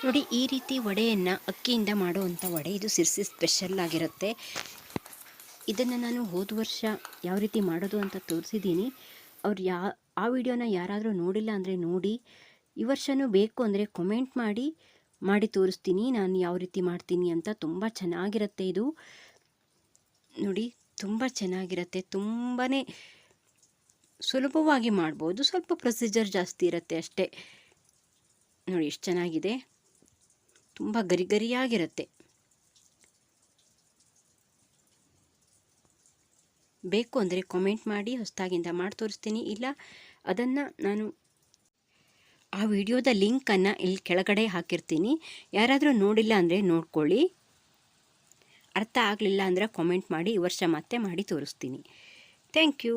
ನೋಡಿ, ಈ ರೀತಿ ವಡೆಯನ್ನು ಅಕ್ಕಿಯಿಂದ ಮಾಡುವಂಥ ವಡೆ, ಇದು ಸಿರ್ಸಿ ಸ್ಪೆಷಲ್ ಆಗಿರುತ್ತೆ. ಇದನ್ನು ನಾನು ಹೋದ ವರ್ಷ ಯಾವ ರೀತಿ ಮಾಡೋದು ಅಂತ ತೋರಿಸಿದ್ದೀನಿ. ಅವ್ರು ಆ ವಿಡಿಯೋನ ಯಾರಾದರೂ ನೋಡಿಲ್ಲ ಅಂದರೆ ನೋಡಿ. ಈ ವರ್ಷವೂ ಬೇಕು ಅಂದರೆ ಕಮೆಂಟ್ ಮಾಡಿ ತೋರಿಸ್ತೀನಿ ನಾನು ಯಾವ ರೀತಿ ಮಾಡ್ತೀನಿ ಅಂತ. ತುಂಬ ಚೆನ್ನಾಗಿರುತ್ತೆ ಇದು. ನೋಡಿ, ತುಂಬ ಚೆನ್ನಾಗಿರುತ್ತೆ. ತುಂಬಾ ಸುಲಭವಾಗಿ ಮಾಡ್ಬೋದು. ಸ್ವಲ್ಪ ಪ್ರೊಸೀಜರ್ ಜಾಸ್ತಿ ಇರುತ್ತೆ ಅಷ್ಟೇ. ನೋಡಿ ಎಷ್ಟು ಚೆನ್ನಾಗಿದೆ, ತುಂಬ ಗರಿಗರಿಯಾಗಿರುತ್ತೆ. ಬೇಕು ಅಂದರೆ ಕಾಮೆಂಟ್ ಮಾಡಿ, ಹೊಸದಾಗಿಂದ ಮಾಡಿ ತೋರಿಸ್ತೀನಿ. ಇಲ್ಲ ಅದನ್ನು ನಾನು ಆ ವಿಡಿಯೋದ ಲಿಂಕನ್ನು ಇಲ್ಲಿ ಕೆಳಗಡೆ ಹಾಕಿರ್ತೀನಿ. ಯಾರಾದರೂ ನೋಡಿಲ್ಲ ಅಂದರೆ ನೋಡ್ಕೊಳ್ಳಿ. ಅರ್ಥ ಆಗಲಿಲ್ಲ ಅಂದರೆ ಕಾಮೆಂಟ್ ಮಾಡಿ, ಈ ವರ್ಷ ಮತ್ತೆ ಮಾಡಿ ತೋರಿಸ್ತೀನಿ. Thank you.